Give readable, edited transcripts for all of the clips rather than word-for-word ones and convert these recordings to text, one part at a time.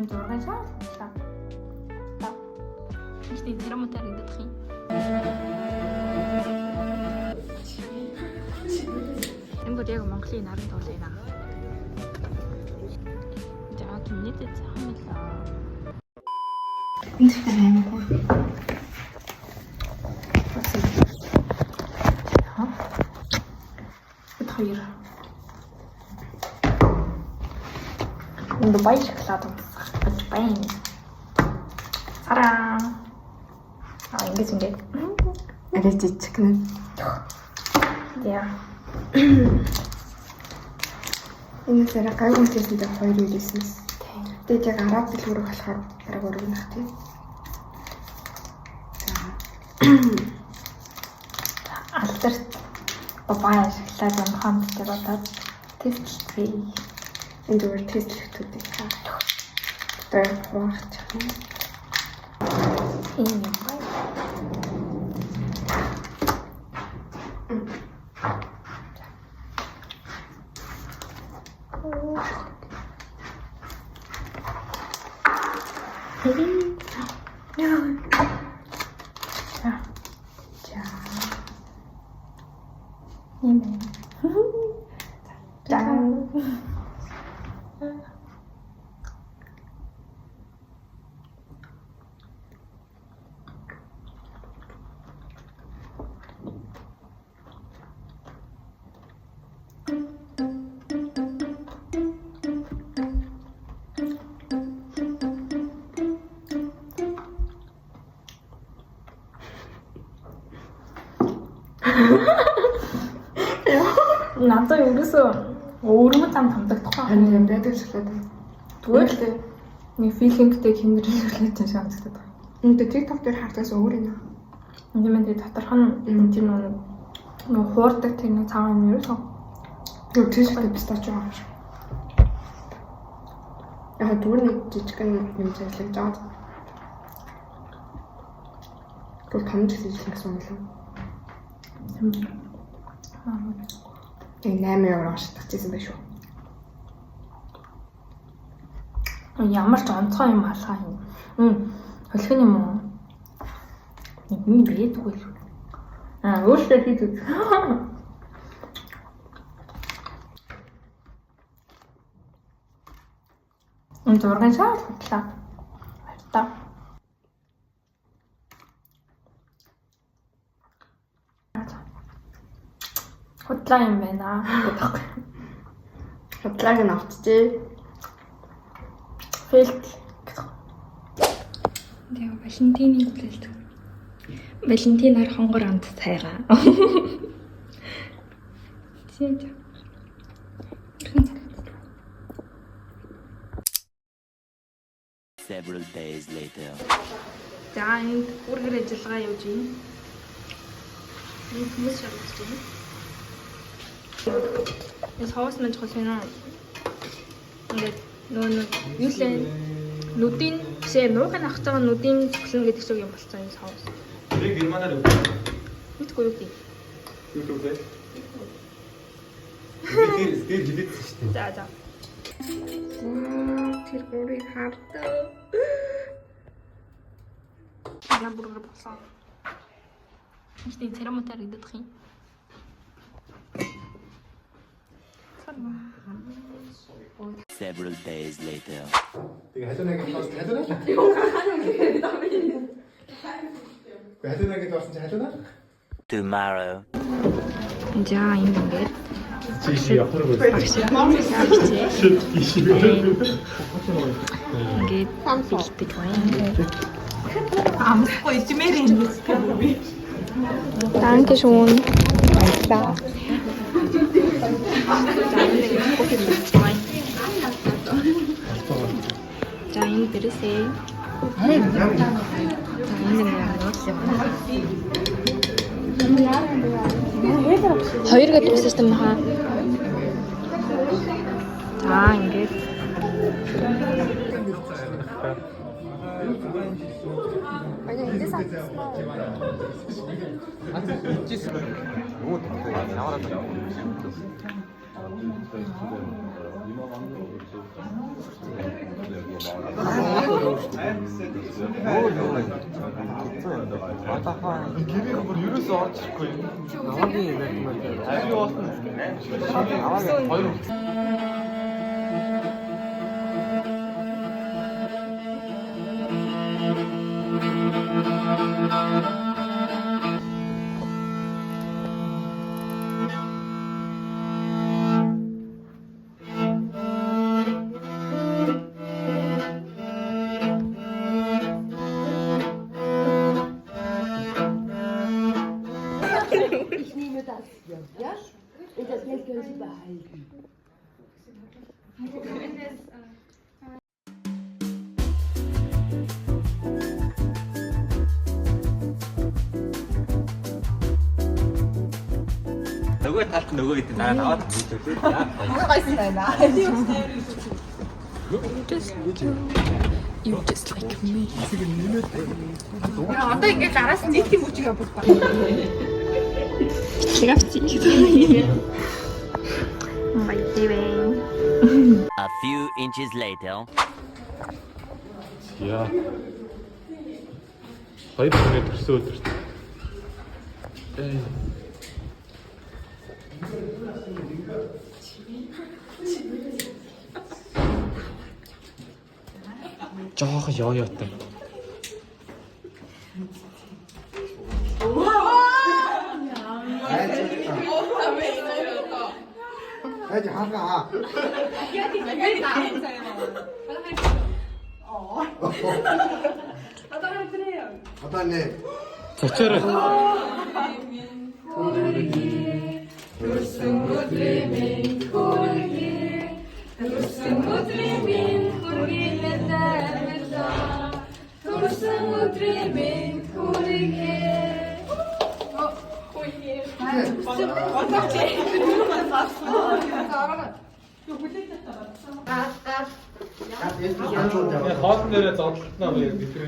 6 сар боллоо. Ихний термотор идэх юм. Энгүүд яг Монголын наран тоол юм аа. За гинэт цаамлаа. Энд их аймаггүй. Хоёр. Дубай шоколад унтсах гэж байна. Сараа. Ингээд. Арай жижиг нэ. Яа. Энэ зэрэг гайгүй хэлэндээ 2 үйлээснээс. Тэгээд яг араб хэлбэрээр болохоор арай өргөнөх тийм. Алдарт Дубай шоколад унханд гэж бодоод тестэлцгээе. Энд зүгээр тестлэгтүүдийг хаа. Тэр хураач. Энэ юм байна. Надад ерөөсөө өөрөмд зам хамдагдахгүй байна. Юм байдаг ч гэдэг. Тэгвэл нэг филингтэй хэмнэрлүүлээд чинь шаарддаг байна. Энд TikTok дээр хартаас өөр юм. Энд мэнтэй доторх нь тийм нэг хуурдаг тэр нэг цагаан юм ерөөсөө. Юу тийшээ пистачо авч. Яг дөрөв нэг жижигхэн юм зэрлэг жаад. Гол томч хэлж гэсэн юм лээ. Яг 8 евро шатчихсан байх шүү. Ямар ч онцгой юм алхаа юм. Холих юм уу? Нэг юм бийдгүй л. Өөртөө хийдэг. 6 сар боллоо. Баярлалаа. Хутлаа юм байна. Хутлааг нь авчжээ. Фэлт. Тэгээ Валентины үлээлт. Валентинаар хонгор амт цайгаа. Тийм. Several days later. За энд бүргэр ажиллагаа явуулж байна. Энэ хүмүүс шалгаж байна. Энэ хоос мэж хосоно. Ингээд нөө юу лээ нүдийн бишээ нуугын авах цагаан нүдийн цоглоно гэдэг шиг юм болцсон энэ хоос. Тэрийг германаар юу? Мэдгүй юу гэдэг. YouTube дээр. Тэр хэлээд шүү дээ. За. Тэр бүрийг хардаа. Я бүргэр болсон. Ихний церемонтаар идэх юм. Several days later. Тэгээ халуунагийн тоос халуунаа? Халуунагийн тоос чи халуунаа? Tomorrow. За энэ ингээд Чи явах уу? багш ингээд бэлтгэж байна. Амсгүй ичмээр юм би. Danke schön. Баярлалаа. За энэ дээрээ. За энэ хоёр гээд дууссан юм хаа. За ингээд Юу Гэрээ бүр ерөөсөө орж ирэхгүй юм. Намгийн юм байна. Ажиг уусан. Хоёр. Ich nehme das hier, ja? Und das Geld können Sie behalten. Нөгөө талд нөгөө хэд дараа аваад You just like me. Одоо ингээд араас нь нийт юм үчиг явуулах ба. My doing. A few inches later. Яа. 2 өдөр төрсөн өдөр. Жоох ёоёотой. Hãy subscribe cho kênh Ghiền Mì Gõ để không bỏ lỡ những video Зочоор. Хоолн дээрээ зодлолтноо яг битрээ.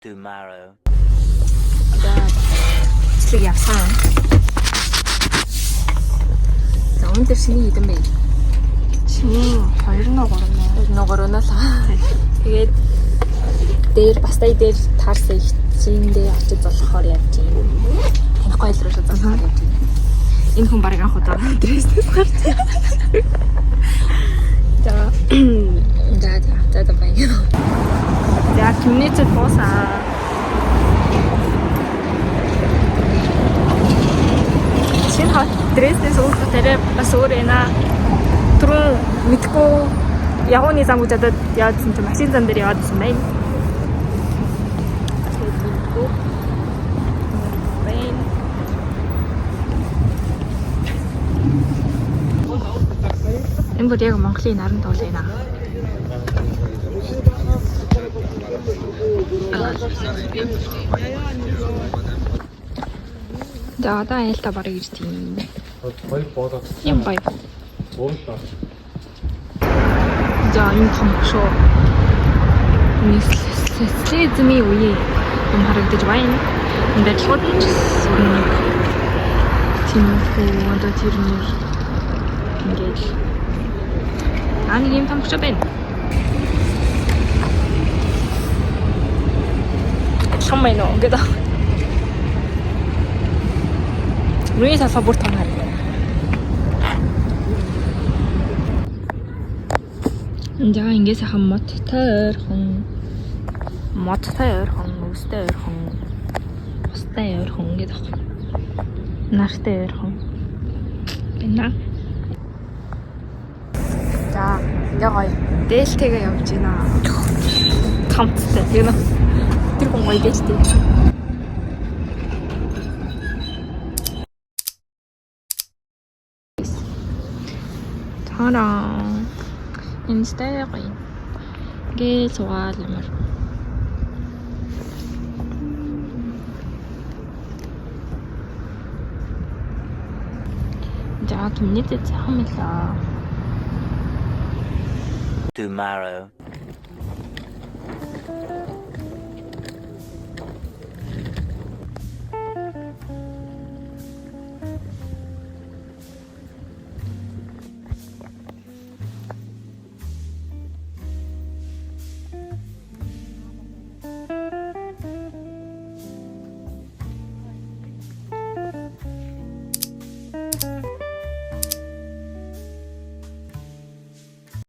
Tomorrow. Цэцлэг явсан. За өндөр шиний хэдэн бэ? Чиний 2-3-наас. Тэгээд дээр бас дээр таарсан их зиндээ очиж болохоор явж юм. Танихгүй л руу шатсан явж юм. Энэ хүн барыг анх удаа дрэснээс гарч. За баяа. За community босаа. Шинэ хот дрэснээс уух тарай бас өөр ээ. Түрүү мэдгүй явууны зам үзээд яадсан чинь машин зам дээр яваадсан байна. Энэ бүр яг Монголын наран тоол байна. За одоо айлта барыг ирж тийм. Хоёр боолоо. Юм бай. Уурлаа. За энэ том шоу. Эзэмийн үеийн юм харагдаж байна. Энд дэлхийд ч сүрнэг. Тийм одоо тэрнэр ингээд нэг юм том шоу байна. Шамай нөө гэдэг. Нүний салфа бүр том харагдав. За ингээд сайхан моттой ойрхон, үстэй ойрхон, устай ойрхон гэдэг байна. Нартай ойрхон. Бина. За ягаа дээлтэйгээ явж байна. Хамттай тийм үү? Тэр хүн гоё дээлтэй. Тараа энэ стай гоё. Гээ цугаал юмар. За түнэт цахан мэлээ. Tomorrow.